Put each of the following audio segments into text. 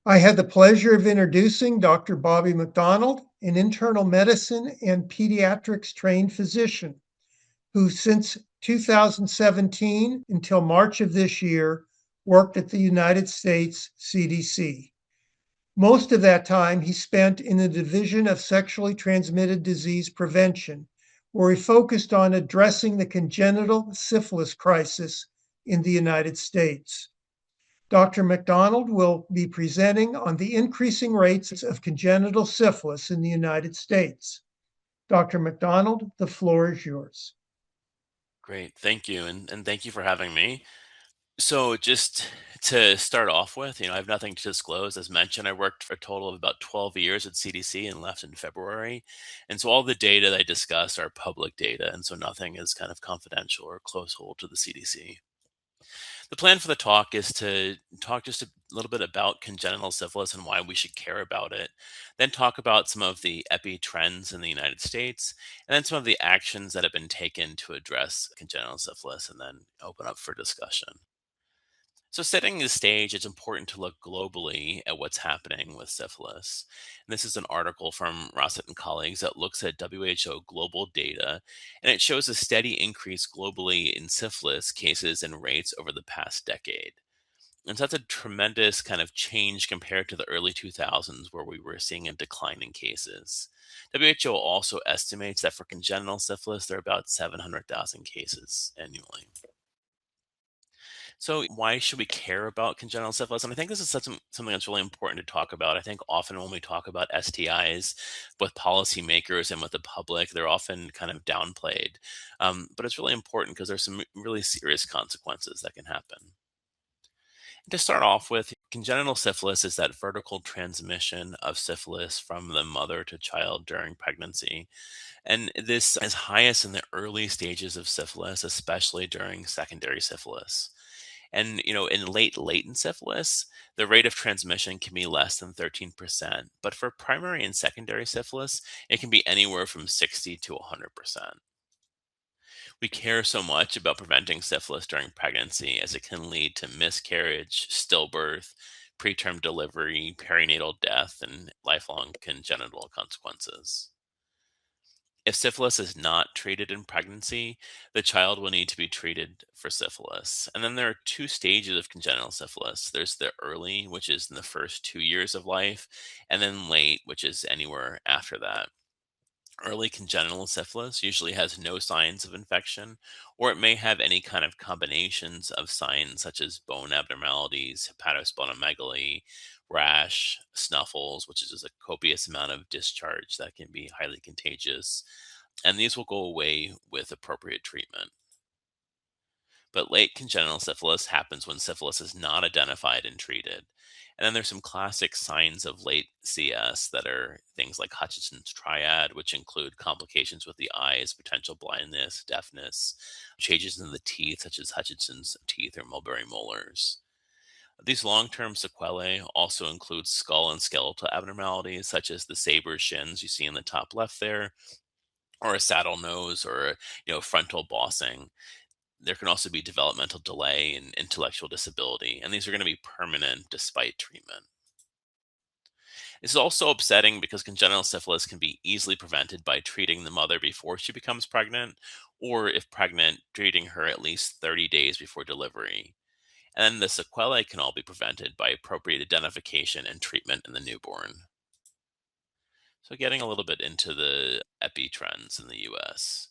I had the pleasure of introducing Dr. Bobby McDonald, an internal medicine and pediatrics trained physician who, since 2017 until March of this year, worked at the United States CDC. Most of that time he spent in the Division of Sexually Transmitted Disease Prevention, where he focused on addressing the congenital syphilis crisis in the United States. Dr. McDonald will be presenting on the increasing rates of congenital syphilis in the United States. Dr. McDonald, the floor is yours. Great. Thank you. And thank you for having me. So, just to start off with, I have nothing to disclose. As mentioned, I worked for a total of about 12 years at CDC and left in February. And so, all the data that I discuss are public data. And so, nothing is kind of confidential or close hold to the CDC. The plan for the talk is to talk just a little bit about congenital syphilis and why we should care about it, then talk about some of the epi trends in the United States, and then some of the actions that have been taken to address congenital syphilis, and then open up for discussion. So, setting the stage, it's important to look globally at what's happening with syphilis. And this is an article from Rossett and colleagues that looks at WHO global data, and it shows a steady increase globally in syphilis cases and rates over the past decade. And so that's a tremendous kind of change compared to the early 2000s, where we were seeing a decline in cases. WHO also estimates that for congenital syphilis, there are about 700,000 cases annually. So, why should we care about congenital syphilis? And I think this is something that's really important to talk about. I think often when we talk about STIs with policymakers and with the public, they're often kind of downplayed. But it's really important because there's some really serious consequences that can happen. To start off with, congenital syphilis is that vertical transmission of syphilis from the mother to child during pregnancy. And this is highest in the early stages of syphilis, especially during secondary syphilis. And, in late latent syphilis, the rate of transmission can be less than 13%. But for primary and secondary syphilis, it can be anywhere from 60 to 100%. We care so much about preventing syphilis during pregnancy as it can lead to miscarriage, stillbirth, preterm delivery, perinatal death, and lifelong congenital consequences. If syphilis is not treated in pregnancy, the child will need to be treated for syphilis. And then there are two stages of congenital syphilis. There's the early, which is in the first 2 years of life, and then late, which is anywhere after that. Early congenital syphilis usually has no signs of infection, or it may have any kind of combinations of signs such as bone abnormalities, hepatosplenomegaly, rash, snuffles, which is just a copious amount of discharge that can be highly contagious. And these will go away with appropriate treatment. But late congenital syphilis happens when syphilis is not identified and treated. And then there's some classic signs of late CS that are things like Hutchinson's triad, which include complications with the eyes, potential blindness, deafness, changes in the teeth, such as Hutchinson's teeth or mulberry molars. These long term sequelae also include skull and skeletal abnormalities, such as the saber shins you see in the top left there, or a saddle nose, or frontal bossing. There can also be developmental delay and intellectual disability, and these are going to be permanent despite treatment. This is also upsetting because congenital syphilis can be easily prevented by treating the mother before she becomes pregnant, or if pregnant, treating her at least 30 days before delivery. And then the sequelae can all be prevented by appropriate identification and treatment in the newborn. So, getting a little bit into the epi trends in the US.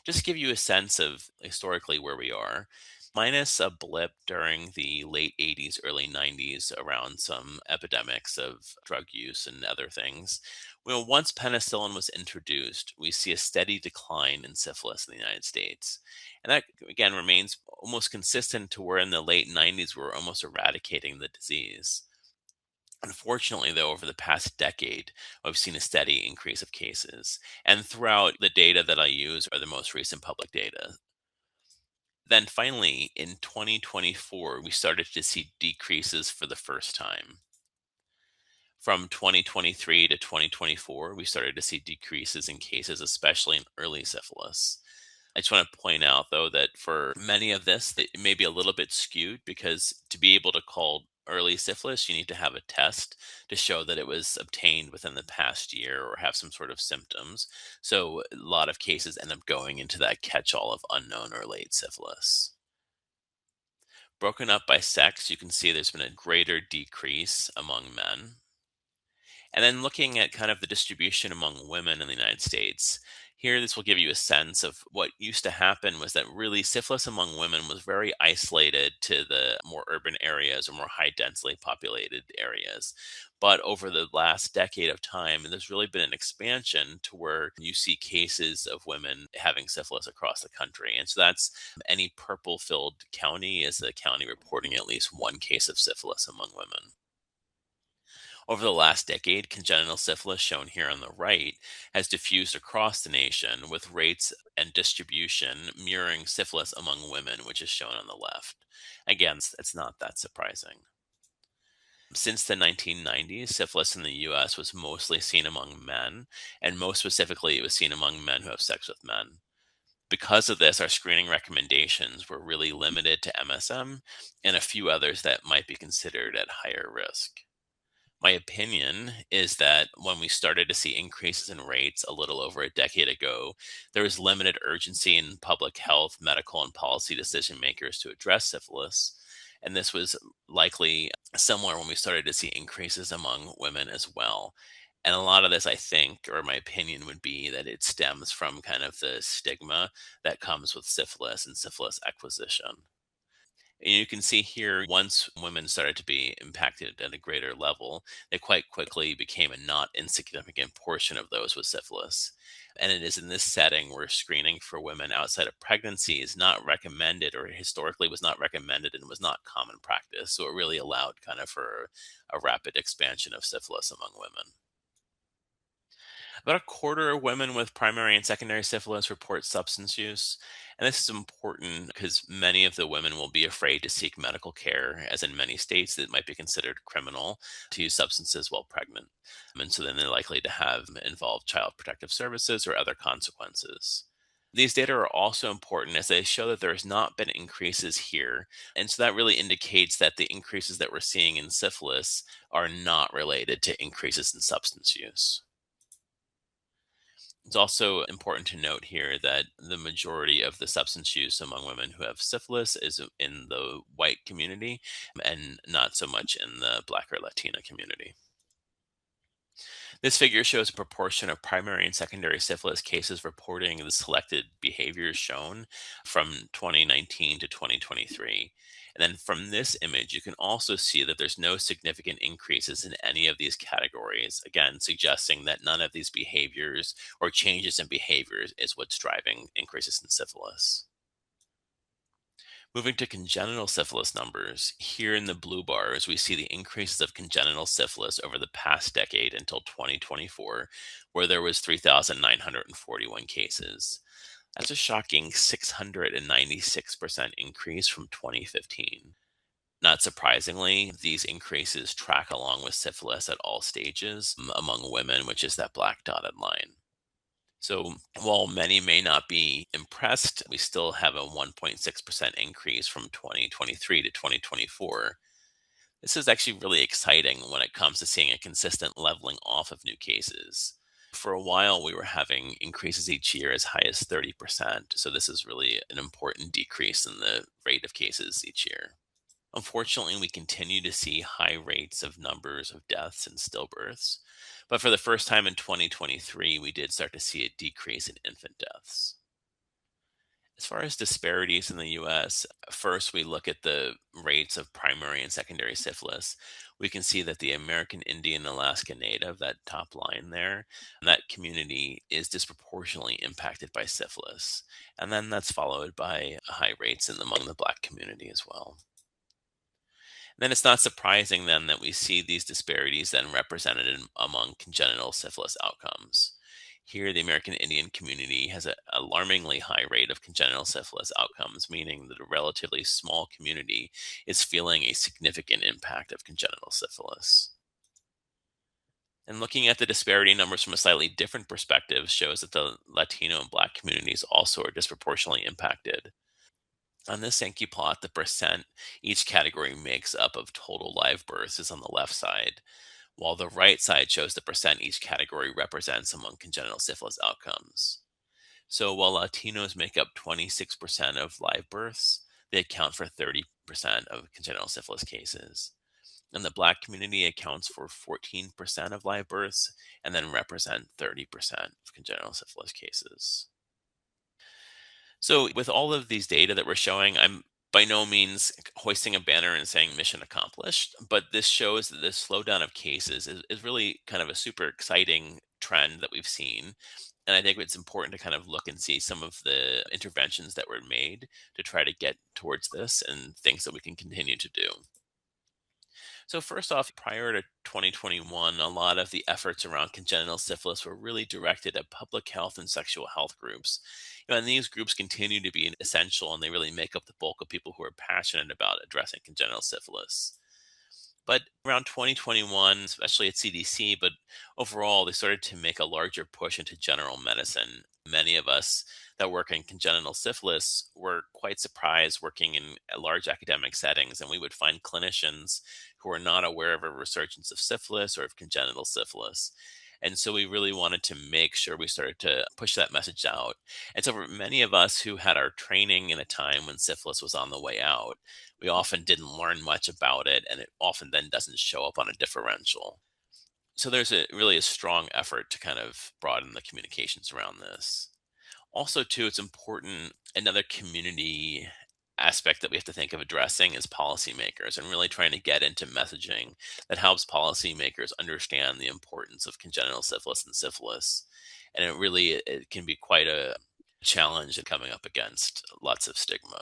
Just to give you a sense of historically where we are, minus a blip during the late 80s, early 90s around some epidemics of drug use and other things. Once penicillin was introduced, we see a steady decline in syphilis in the United States. And that, again, remains almost consistent to where in the late 90s we were almost eradicating the disease. Unfortunately, though, over the past decade, I've seen a steady increase of cases. And throughout the data that I use are the most recent public data. Then finally, in 2024, we started to see decreases for the first time. From 2023 to 2024, we started to see decreases in cases, especially in early syphilis. I just want to point out, though, that for many of this, it may be a little bit skewed because to be able to call early syphilis, you need to have a test to show that it was obtained within the past year or have some sort of symptoms. So a lot of cases end up going into that catch-all of unknown or late syphilis. Broken up by sex, you can see there's been a greater decrease among men. And then looking at kind of the distribution among women in the United States, here this will give you a sense of what used to happen was that really syphilis among women was very isolated to the more urban areas or more high densely populated areas. But over the last decade of time, there's really been an expansion to where you see cases of women having syphilis across the country. And so that's any purple filled county is a county reporting at least one case of syphilis among women. Over the last decade, congenital syphilis, shown here on the right, has diffused across the nation with rates and distribution mirroring syphilis among women, which is shown on the left. Again, it's not that surprising. Since the 1990s, syphilis in the US was mostly seen among men, and most specifically, it was seen among men who have sex with men. Because of this, our screening recommendations were really limited to MSM and a few others that might be considered at higher risk. My opinion is that when we started to see increases in rates a little over a decade ago, there was limited urgency in public health, medical, and policy decision makers to address syphilis. And this was likely similar when we started to see increases among women as well. And a lot of this, I think, or my opinion would be that it stems from kind of the stigma that comes with syphilis and syphilis acquisition. And you can see here, once women started to be impacted at a greater level, they quite quickly became a not insignificant portion of those with syphilis. And it is in this setting where screening for women outside of pregnancy is not recommended, or historically was not recommended and was not common practice. So it really allowed kind of for a rapid expansion of syphilis among women. About a quarter of women with primary and secondary syphilis report substance use. And this is important because many of the women will be afraid to seek medical care, as in many states it might be considered criminal to use substances while pregnant. And so then they're likely to have involved child protective services or other consequences. These data are also important as they show that there has not been increases here. And so that really indicates that the increases that we're seeing in syphilis are not related to increases in substance use. It's also important to note here that the majority of the substance use among women who have syphilis is in the white community and not so much in the Black or Latina community. This figure shows a proportion of primary and secondary syphilis cases reporting the selected behaviors shown from 2019 to 2023. And then from this image, you can also see that there's no significant increases in any of these categories, again, suggesting that none of these behaviors or changes in behaviors is what's driving increases in syphilis. Moving to congenital syphilis numbers, here in the blue bars, we see the increases of congenital syphilis over the past decade until 2024, where there was 3,941 cases. That's a shocking 696% increase from 2015. Not surprisingly, these increases track along with syphilis at all stages among women, which is that black dotted line. So while many may not be impressed, we still have a 1.6% increase from 2023 to 2024. This is actually really exciting when it comes to seeing a consistent leveling off of new cases. For a while, we were having increases each year as high as 30%. So this is really an important decrease in the rate of cases each year. Unfortunately, we continue to see high rates of numbers of deaths and stillbirths. But for the first time in 2023, we did start to see a decrease in infant deaths. As far as disparities in the US, first we look at the rates of primary and secondary syphilis. We can see that the American Indian Alaska Native, that top line there, that community is disproportionately impacted by syphilis. And then that's followed by high rates among the Black community as well. Then it's not surprising then that we see these disparities then represented among congenital syphilis outcomes. Here, the American Indian community has an alarmingly high rate of congenital syphilis outcomes, meaning that a relatively small community is feeling a significant impact of congenital syphilis. And looking at the disparity numbers from a slightly different perspective shows that the Latino and Black communities also are disproportionately impacted. On this Sankey plot, the percent each category makes up of total live births is on the left side, while the right side shows the percent each category represents among congenital syphilis outcomes. So while Latinos make up 26% of live births, they account for 30% of congenital syphilis cases. And the Black community accounts for 14% of live births and then represent 30% of congenital syphilis cases. So, with all of these data that we're showing, I'm by no means hoisting a banner and saying mission accomplished, but this shows that this slowdown of cases is really kind of a super exciting trend that we've seen. And I think it's important to kind of look and see some of the interventions that were made to try to get towards this and things that we can continue to do. So, first off, prior to 2021, a lot of the efforts around congenital syphilis were really directed at public health and sexual health groups. And these groups continue to be essential and they really make up the bulk of people who are passionate about addressing congenital syphilis. But around 2021, especially at CDC, but overall, they started to make a larger push into general medicine. Many of us that work in congenital syphilis were quite surprised working in large academic settings, and we would find clinicians who are not aware of a resurgence of syphilis or of congenital syphilis. And so we really wanted to make sure we started to push that message out. And so for many of us who had our training in a time when syphilis was on the way out, we often didn't learn much about it, and it often then doesn't show up on a differential. So there's really a strong effort to kind of broaden the communications around this. Also, too, it's important, another community aspect that we have to think of addressing is policymakers and really trying to get into messaging that helps policymakers understand the importance of congenital syphilis and syphilis. And it can be quite a challenge in coming up against lots of stigma.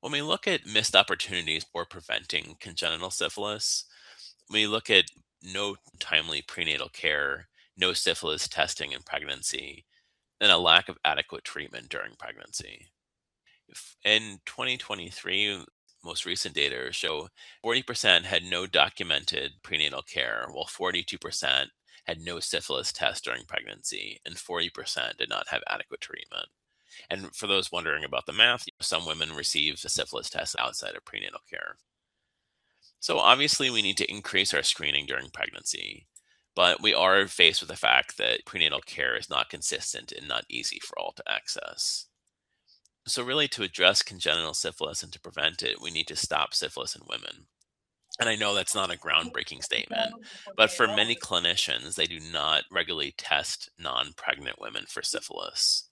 When we look at missed opportunities for preventing congenital syphilis, we look at no timely prenatal care, no syphilis testing in pregnancy, and a lack of adequate treatment during pregnancy. In 2023, most recent data show 40% had no documented prenatal care, while 42% had no syphilis test during pregnancy, and 40% did not have adequate treatment. And for those wondering about the math, some women receive a syphilis test outside of prenatal care. So obviously, we need to increase our screening during pregnancy, but we are faced with the fact that prenatal care is not consistent and not easy for all to access. So, really, to address congenital syphilis and to prevent it, we need to stop syphilis in women. And I know that's not a groundbreaking statement, but for many clinicians, they do not regularly test non pregnant women for syphilis.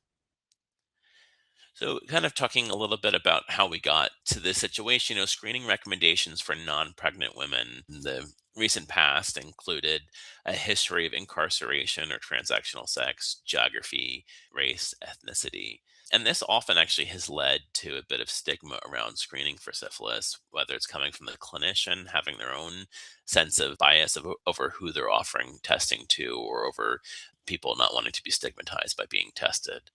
So, kind of talking a little bit about how we got to this situation, screening recommendations for non pregnant women in the recent past included a history of incarceration or transactional sex, geography, race, ethnicity. And this often actually has led to a bit of stigma around screening for syphilis, whether it's coming from the clinician having their own sense of bias over who they're offering testing to, or over people not wanting to be stigmatized by being tested.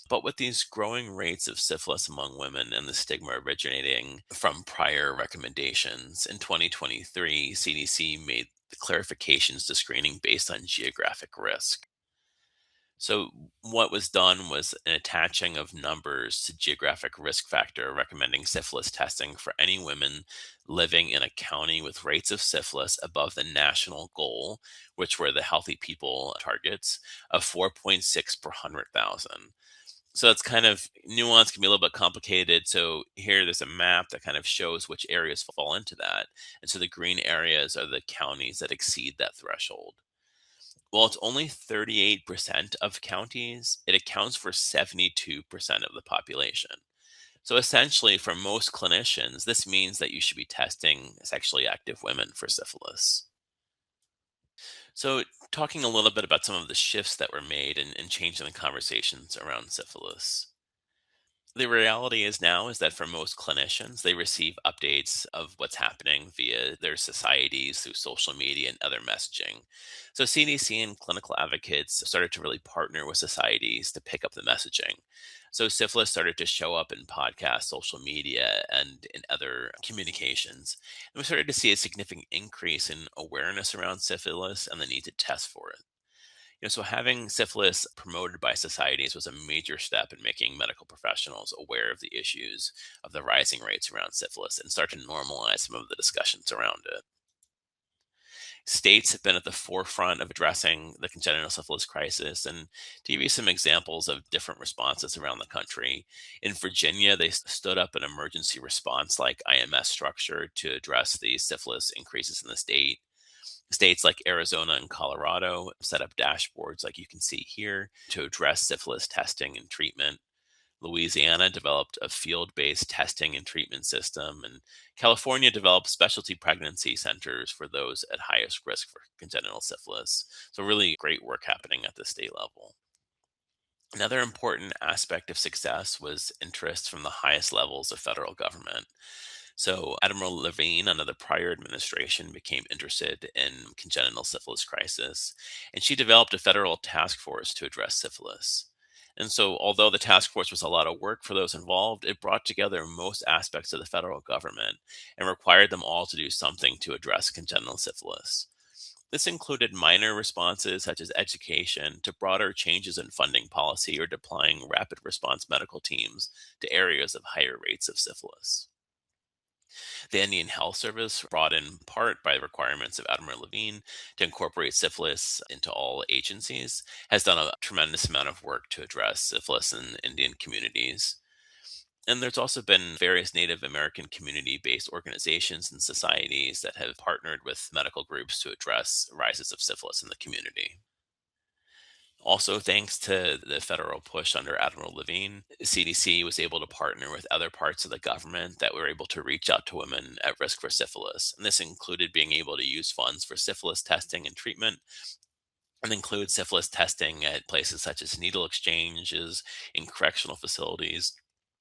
But with these growing rates of syphilis among women and the stigma originating from prior recommendations, in 2023, CDC made the clarifications to screening based on geographic risk. So, what was done was an attaching of numbers to geographic risk factor, recommending syphilis testing for any women living in a county with rates of syphilis above the national goal, which were the healthy people targets, of 4.6 per 100,000. So it's kind of nuance, can be a little bit complicated. So here there's a map that kind of shows which areas fall into that. And so the green areas are the counties that exceed that threshold. While it's only 38% of counties, it accounts for 72% of the population. So essentially, for most clinicians, this means that you should be testing sexually active women for syphilis. So, talking a little bit about some of the shifts that were made and changing the conversations around syphilis. The reality is now is that for most clinicians, they receive updates of what's happening via their societies through social media and other messaging. So CDC and clinical advocates started to really partner with societies to pick up the messaging. So syphilis started to show up in podcasts, social media, and in other communications. And we started to see a significant increase in awareness around syphilis and the need to test for it. So having syphilis promoted by societies was a major step in making medical professionals aware of the issues of the rising rates around syphilis and start to normalize some of the discussions around it. States have been at the forefront of addressing the congenital syphilis crisis. And to give you some examples of different responses around the country, in Virginia, they stood up an emergency response like IMS structure to address the syphilis increases in the state. States like Arizona and Colorado set up dashboards, like you can see here, to address syphilis testing and treatment. Louisiana developed a field based testing and treatment system, and California developed specialty pregnancy centers for those at highest risk for congenital syphilis. So, really great work happening at the state level. Another important aspect of success was interest from the highest levels of federal government. So, Admiral Levine, under the prior administration, became interested in congenital syphilis crisis, and she developed a federal task force to address syphilis. And so, although the task force was a lot of work for those involved, it brought together most aspects of the federal government and required them all to do something to address congenital syphilis. This included minor responses such as education to broader changes in funding policy or deploying rapid response medical teams to areas of higher rates of syphilis. The Indian Health Service, brought in part by the requirements of Admiral Levine to incorporate syphilis into all agencies, has done a tremendous amount of work to address syphilis in Indian communities. And there's also been various Native American community based organizations and societies that have partnered with medical groups to address rises of syphilis in the community. Also, thanks to the federal push under Admiral Levine, CDC was able to partner with other parts of the government that were able to reach out to women at risk for syphilis. And this included being able to use funds for syphilis testing and treatment, and include syphilis testing at places such as needle exchanges, in correctional facilities,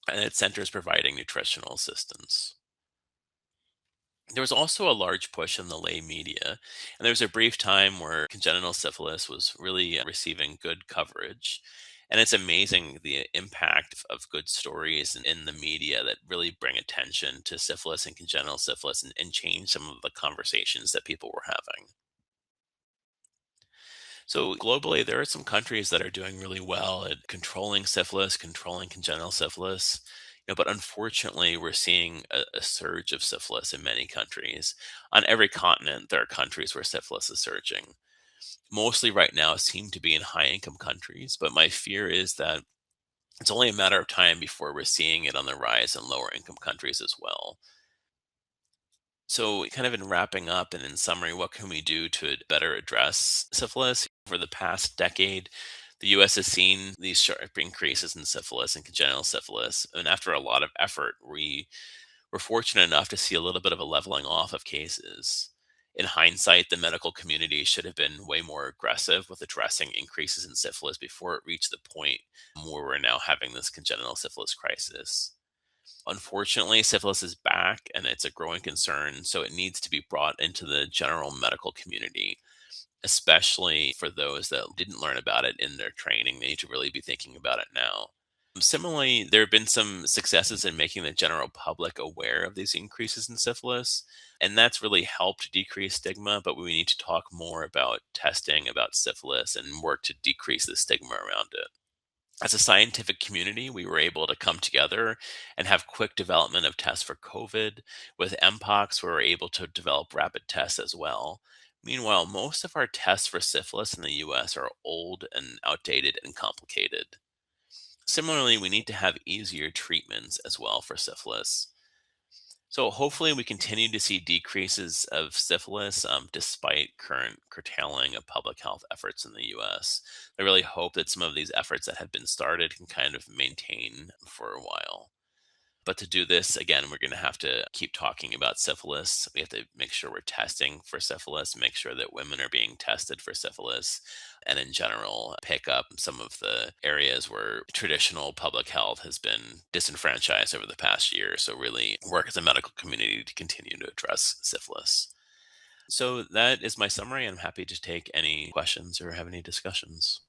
and at centers providing nutritional assistance. There was also a large push in the lay media, and there was a brief time where congenital syphilis was really receiving good coverage. And it's amazing the impact of good stories in the media that really bring attention to syphilis and congenital syphilis and change some of the conversations that people were having. So globally, there are some countries that are doing really well at controlling syphilis, controlling congenital syphilis. But unfortunately, we're seeing a surge of syphilis in many countries. On every continent, there are countries where syphilis is surging. Mostly right now seem to be in high income countries, but my fear is that it's only a matter of time before we're seeing it on the rise in lower income countries as well. So, kind of in wrapping up and in summary, what can we do to better address syphilis? For the past decade, the US has seen these sharp increases in syphilis and congenital syphilis. And after a lot of effort, we were fortunate enough to see a little bit of a leveling off of cases. In hindsight, the medical community should have been way more aggressive with addressing increases in syphilis before it reached the point where we're now having this congenital syphilis crisis. Unfortunately, syphilis is back and it's a growing concern, so it needs to be brought into the general medical community, especially for those that didn't learn about it in their training. They need to really be thinking about it now. Similarly, there have been some successes in making the general public aware of these increases in syphilis, and that's really helped decrease stigma. But we need to talk more about testing about syphilis and work to decrease the stigma around it. As a scientific community, we were able to come together and have quick development of tests for COVID. With Mpox, we were able to develop rapid tests as well. Meanwhile, most of our tests for syphilis in the US are old and outdated and complicated. Similarly, we need to have easier treatments as well for syphilis. So hopefully we continue to see decreases of syphilis despite current curtailing of public health efforts in the US. I really hope that some of these efforts that have been started can kind of maintain for a while. But to do this, again, we're going to have to keep talking about syphilis. We have to make sure we're testing for syphilis, make sure that women are being tested for syphilis, and in general, pick up some of the areas where traditional public health has been disenfranchised over the past year. So, really work as a medical community to continue to address syphilis. So, that is my summary. I'm happy to take any questions or have any discussions.